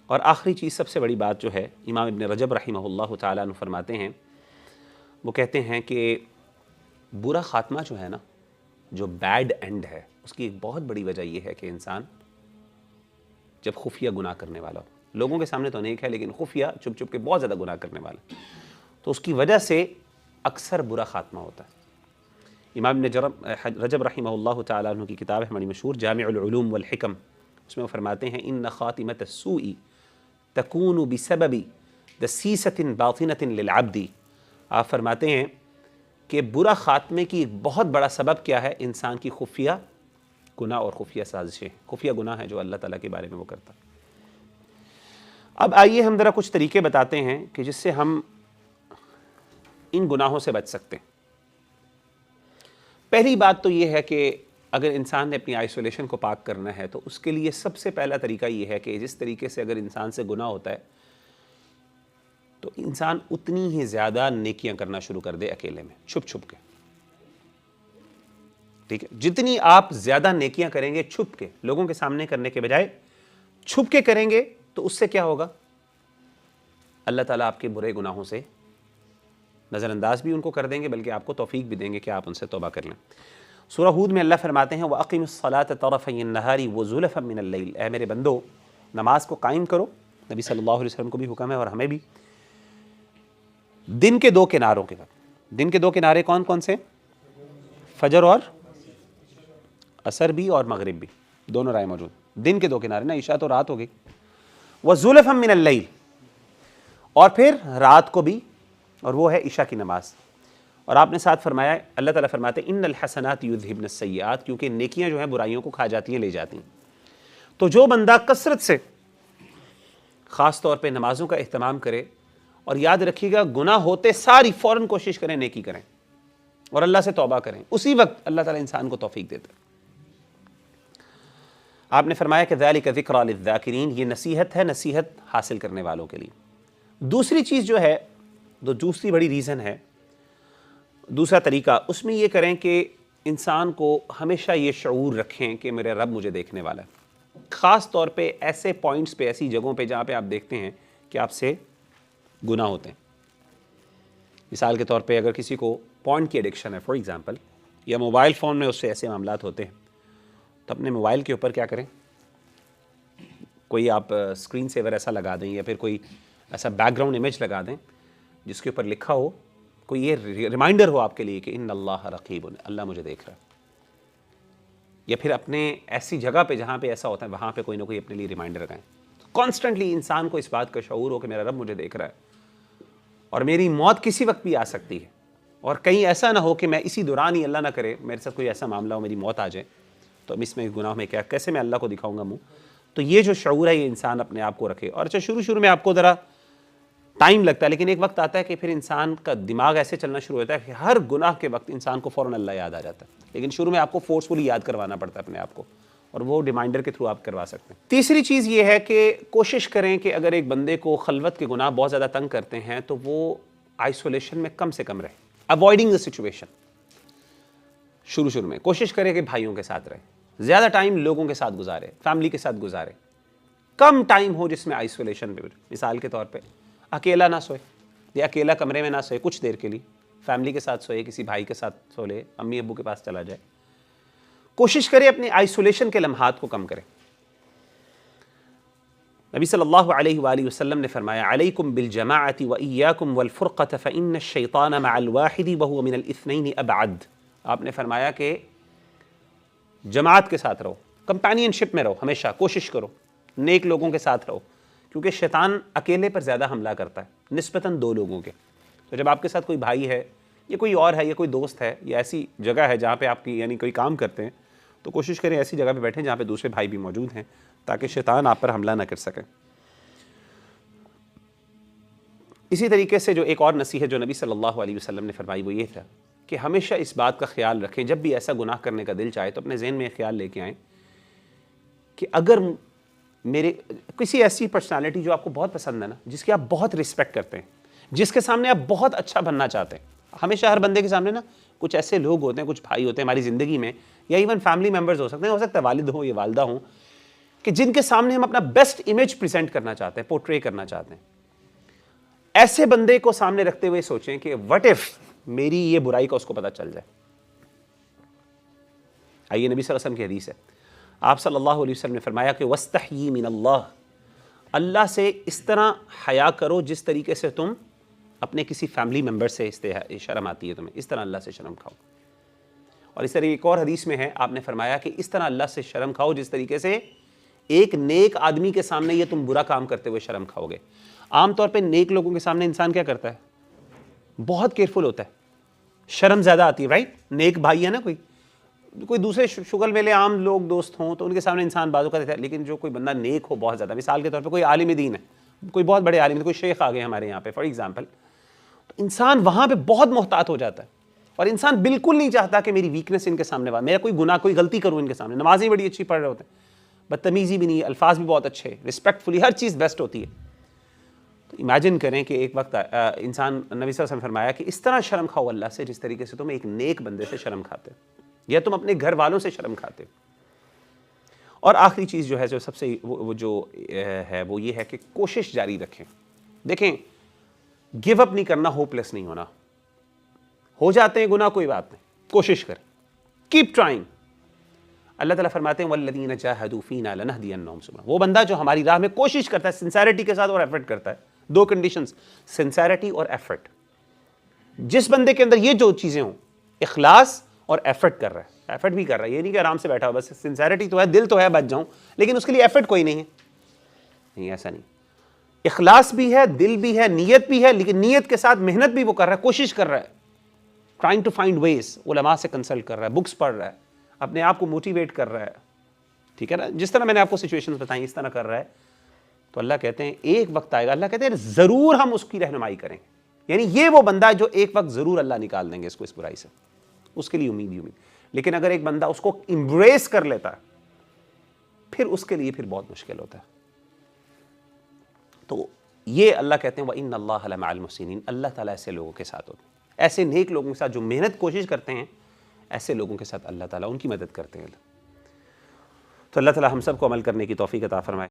اور آخری چیز سب سے بڑی بات جو ہے، امام ابن رجب رحمہ اللہ تعالیٰ عنہ فرماتے ہیں، وہ کہتے ہیں کہ برا خاتمہ جو ہے نا، جو بیڈ اینڈ ہے، اس کی ایک بہت بڑی وجہ یہ ہے کہ انسان جب خفیہ گناہ کرنے والا ہو، لوگوں کے سامنے تو نیک ہے لیکن خفیہ چھپ چھپ کے بہت زیادہ گناہ کرنے والا، تو اس کی وجہ سے اکثر برا خاتمہ ہوتا ہے۔ امام ابن رجب رحمہ اللہ تعالیٰ عنہ کی کتاب ہے بڑی مشہور، جامع العلوم والحکم، اس میں وہ فرماتے ہیں ان خاتمۃ السوء تکون بسبب دسیسۃ باطنۃ للعبد۔ آپ فرماتے ہیں کہ برا خاتمے کی ایک بہت بڑا سبب کیا ہے؟ انسان کی خفیہ گناہ اور خفیہ سازشیں، خفیہ گناہ ہے جو اللہ تعالیٰ کے بارے میں وہ کرتا۔ اب آئیے ہم ذرا کچھ طریقے بتاتے ہیں کہ جس سے ہم ان گناہوں سے بچ سکتے ہیں۔ پہلی بات تو یہ ہے کہ اگر انسان نے اپنی آئسولیشن کو پاک کرنا ہے تو اس کے لیے سب سے پہلا طریقہ یہ ہے کہ جس طریقے سے اگر انسان سے گناہ ہوتا ہے تو انسان اتنی ہی زیادہ نیکیاں کرنا شروع کر دے اکیلے میں، چھپ چھپ کے، ٹھیک ہے؟ جتنی آپ زیادہ نیکیاں کریں گے چھپ کے، لوگوں کے سامنے کرنے کے بجائے چھپ کے کریں گے، تو اس سے کیا ہوگا؟ اللہ تعالیٰ آپ کے برے گناہوں سے نظر انداز بھی ان کو کر دیں گے، بلکہ آپ کو توفیق بھی دیں گے کہ آپ ان سے توبہ کر لیں۔ سورہ ہود میں اللہ فرماتے ہیں وَأَقِمِ الصَّلَاةَ طَرَفَيِ النَّهَارِ وَزُلَفًا مِّنَ اللَّيْلِ، اے میرے بندو نماز کو قائم کرو، نبی صلی اللہ علیہ وسلم کو بھی حکم ہے اور ہمیں بھی، دن کے دو کناروں کے وقت۔ دن کے دو کنارے کون کون سے؟ فجر اور عصر بھی اور مغرب بھی، دونوں رائے موجود۔ دن کے دو کنارے نا، عشاء تو رات ہو گئی، وَزُلَفًا مِّنَ اللَّيْلِ، اور پھر رات کو بھی، اور وہ ہے عشاء کی نماز۔ اور آپ نے ساتھ فرمایا، اللہ تعالیٰ فرماتے ہیں ان الحسنات یذہبن السیئات، کیونکہ نیکیاں جو ہیں برائیوں کو کھا جاتی ہیں، لے جاتی ہیں۔ تو جو بندہ کثرت سے خاص طور پہ نمازوں کا اہتمام کرے، اور یاد رکھیے گا گناہ ہوتے ساری فوراً کوشش کریں نیکی کریں اور اللہ سے توبہ کریں، اسی وقت اللہ تعالیٰ انسان کو توفیق دیتا ہے۔ آپ نے فرمایا کہ ذالک ذکریٰ للذاکرین، یہ نصیحت ہے نصیحت حاصل کرنے والوں کے لیے۔ دوسری چیز جو ہے، دوسری بڑی ریزن ہے، دوسرا طریقہ، اس میں یہ کریں کہ انسان کو ہمیشہ یہ شعور رکھیں کہ میرے رب مجھے دیکھنے والا ہے، خاص طور پہ ایسے پوائنٹس پہ، ایسی جگہوں پہ جہاں پہ آپ دیکھتے ہیں کہ آپ سے گناہ ہوتے ہیں۔ مثال کے طور پہ اگر کسی کو پورن کی ایڈکشن ہے فار ایگزامپل، یا موبائل فون میں اس سے ایسے معاملات ہوتے ہیں، تو اپنے موبائل کے اوپر کیا کریں؟ کوئی آپ اسکرین سیور ایسا لگا دیں، یا پھر کوئی ایسا بیک گراؤنڈ امیج لگا دیں جس کے اوپر لکھا ہو، کوئی یہ ریمائنڈر ہو آپ کے لیے کہ ان اللہ رقیب، اللہ مجھے دیکھ رہا ہے۔ یا پھر اپنے ایسی جگہ پہ جہاں پہ ایسا ہوتا ہے وہاں پہ کوئی نہ کوئی اپنے لیے ریمائنڈر لگائیں، کانسٹنٹلی انسان کو اس بات کا شعور ہو کہ میرا رب مجھے دیکھ رہا ہے اور میری موت کسی وقت بھی آ سکتی ہے، اور کہیں ایسا نہ ہو کہ میں اسی دوران ہی، اللہ نہ کرے میرے ساتھ کوئی ایسا معاملہ ہو میری موت آ جائے، تو اس میں گناہ میں کیسے میں اللہ کو دکھاؤں گا منہ؟ تو یہ جو شعور ہے یہ انسان اپنے آپ کو رکھے۔ اور اچھا شروع میں آپ کو ذرا ٹائم لگتا ہے، لیکن ایک وقت آتا ہے کہ پھر انسان کا دماغ ایسے چلنا شروع ہوتا ہے کہ ہر گناہ کے وقت انسان کو فوراً اللہ یاد آ جاتا ہے، لیکن شروع میں آپ کو فورسفلی یاد کروانا پڑتا ہے اپنے آپ کو، اور وہ ریمائنڈر کے تھرو آپ کروا سکتے ہیں۔ تیسری چیز یہ ہے کہ کوشش کریں کہ اگر ایک بندے کو خلوت کے گناہ بہت زیادہ تنگ کرتے ہیں تو وہ آئسولیشن میں کم سے کم رہے، اوائڈنگ دا سچویشن۔ شروع میں کوشش کریں کہ بھائیوں کے ساتھ رہے، زیادہ ٹائم لوگوں کے ساتھ گزارے، فیملی کے ساتھ گزارے، کم ٹائم ہو جس میں آئسولیشن پہ۔ مثال کے طور پہ اکیلا نہ سوئے، یا اکیلا کمرے میں نہ سوئے، کچھ دیر کے لیے فیملی کے ساتھ سوئے، کسی بھائی کے ساتھ سو لے، امی ابو کے پاس چلا جائے، کوشش کرے اپنی آئسولیشن کے لمحات کو کم کرے۔ نبی صلی اللہ علیہ وآلہ وسلم نے فرمایا علیکم بالجماعۃ وإیاکم والفرقۃ فإن الشیطان مع الواحد وهو من الاثنین ابعد۔ آپ نے فرمایا کہ جماعت کے ساتھ رہو، کمپینین شپ میں رہو، ہمیشہ کوشش کرو نیک لوگوں کے ساتھ رہو، کیونکہ شیطان اکیلے پر زیادہ حملہ کرتا ہے نسبتاً دو لوگوں کے۔ تو جب آپ کے ساتھ کوئی بھائی ہے یا کوئی اور ہے یا کوئی دوست ہے یا ایسی جگہ ہے جہاں پہ آپ کی یعنی کوئی کام کرتے ہیں، تو کوشش کریں ایسی جگہ پہ بیٹھیں جہاں پہ دوسرے بھائی بھی موجود ہیں تاکہ شیطان آپ پر حملہ نہ کر سکے۔ اسی طریقے سے جو ایک اور نصیحت جو نبی صلی اللہ علیہ وسلم نے فرمائی وہ یہ تھا کہ ہمیشہ اس بات کا خیال رکھیں جب بھی ایسا گناہ کرنے کا دل چاہے تو اپنے ذہن میں خیال لے کے آئیں کہ اگر میرے کسی ایسی پرسنالٹی جو آپ کو بہت پسند ہے نا، جس کی آپ بہت رسپیکٹ کرتے ہیں، جس کے سامنے آپ بہت اچھا بننا چاہتے ہیں، ہمیشہ ہر بندے کے سامنے نا کچھ ایسے لوگ ہوتے ہیں، کچھ بھائی ہوتے ہیں ہماری زندگی میں، یا ایون فیملی ممبرز ہو سکتے ہیں، ہو سکتا ہے والد ہوں یا والدہ ہوں، کہ جن کے سامنے ہم اپنا بیسٹ امیج پریزنٹ کرنا چاہتے ہیں, پورٹرے کرنا چاہتے ہیں, ایسے بندے کو سامنے رکھتے ہوئے سوچیں کہ وٹ اف میری یہ برائی کا اس کو پتہ چل جائے. آئیے نبی صلی اللہ علیہ وسلم کی حدیث ہے, آپ صلی اللہ علیہ وسلم نے فرمایا کہ وَاسْتَحْيِي مِنَ اللَّهِ, اللہ سے اس طرح حیا کرو جس طریقے سے تم اپنے کسی فیملی ممبر سے شرم آتی ہے تمہیں, اس طرح اللہ سے شرم کھاؤ. اور اس طرح ایک اور حدیث میں ہے, آپ نے فرمایا کہ اس طرح اللہ سے شرم کھاؤ جس طریقے سے ایک نیک آدمی کے سامنے یہ تم برا کام کرتے ہوئے شرم کھاؤ گے. عام طور پہ نیک لوگوں کے سامنے انسان کیا کرتا ہے, بہت کیئرفل ہوتا ہے, شرم زیادہ آتی ہے, رائٹ. نیک بھائی ہے نا, کوئی دوسرے شغل والے عام لوگ دوست ہوں تو ان کے سامنے انسان بازو کا دیتا ہے, لیکن جو کوئی بندہ نیک ہو بہت زیادہ, مثال کے طور پہ کوئی عالم دین ہے, کوئی بہت بڑے عالم, کوئی شیخ آ گئے ہمارے یہاں پہ فار ایگزامپل, تو انسان وہاں پہ بہت محتاط ہو جاتا ہے, اور انسان بالکل نہیں چاہتا کہ میری ویکنس ان کے سامنے, میرا کوئی گناہ کوئی غلطی کروں ان کے سامنے. نمازیں بڑی اچھی پڑھ رہے ہوتے ہیں, بدتمیزی بھی نہیں, الفاظ بھی بہت اچھے, رسپیکٹفلی ہر چیز بیسٹ ہوتی ہے. تو امیجن کریں کہ ایک وقت انسان, نبی صلی اللہ علیہ وسلم نے فرمایا کہ اس طرح شرم کھاؤ اللہ سے جس طریقے سے تم ایک نیک بندے سے شرم کھاتے یا تم اپنے گھر والوں سے شرم کھاتے. اور آخری چیز جو ہے, جو سب سے جو ہے وہ یہ ہے کہ کوشش جاری رکھیں. دیکھیں, گیو اپ نہیں کرنا, ہوپ لیس نہیں ہونا. ہو جاتے ہیں گناہ, کوئی بات نہیں, کوشش کریں, کیپ ٹرائنگ. اللہ تعالیٰ فرماتے ہیں وَالَّذِينَ جَاهَدُوا فِينَا لَنَهْدِيَنَّهُمْ سُبُلَنَا, وہ بندہ جو ہماری راہ میں کوشش کرتا ہے سنسیریٹی کے ساتھ اور ایفرٹ کرتا ہے. دو کنڈیشنز, سنسیریٹی اور ایفرٹ. جس بندے کے اندر یہ جو چیزیں ہوں, اخلاص اور ایفرٹ کر رہا ہے, ایفرٹ بھی کر رہا ہے, یہ نہیں کہ آرام سے بیٹھا ہو بس سنسیریٹی تو ہے, دل تو ہے بچ جاؤں, لیکن اس کے لیے ایفرٹ کوئی نہیں ہے. نہیں, ایسا نہیں. اخلاص بھی ہے, دل بھی ہے, نیت بھی ہے, لیکن نیت کے ساتھ محنت بھی وہ کر رہا ہے, کوشش کر رہا ہے, ٹرائنگ ٹو فائنڈ ویز, علماء سے کنسلٹ کر رہا ہے, بکس پڑھ رہا ہے, اپنے آپ کو موٹیویٹ کر رہا ہے. ٹھیک ہے نا, جس طرح میں نے آپ کو سچویشنز بتائیں اس طرح کر رہا ہے, تو اللہ کہتے ہیں ایک وقت آئے گا, اللہ کہتے ہیں ضرور ہم اس کی رہنمائی کریں. یعنی یہ وہ بندہ ہے جو ایک وقت ضرور اللہ نکال دیں گے اس کو اس برائی سے, اس کے لیے امید ہی امید. لیکن اگر ایک بندہ اس کو امبریس کر لیتا ہے, پھر اس کے لیے پھر بہت مشکل ہوتا ہے. تو یہ اللہ کہتے ہیں وَإِنَّ اللَّهَ لَمَعَ الْمُحْسِنِينَ, اللہ تعالیٰ ایسے لوگوں کے ساتھ ہوتے ہیں, ایسے نیک لوگوں کے ساتھ جو محنت کوشش کرتے ہیں, ایسے لوگوں کے ساتھ اللہ تعالیٰ ان کی مدد کرتے ہیں. تو اللہ تعالیٰ ہم سب کو عمل کرنے کی توفیق عطا فرمائے.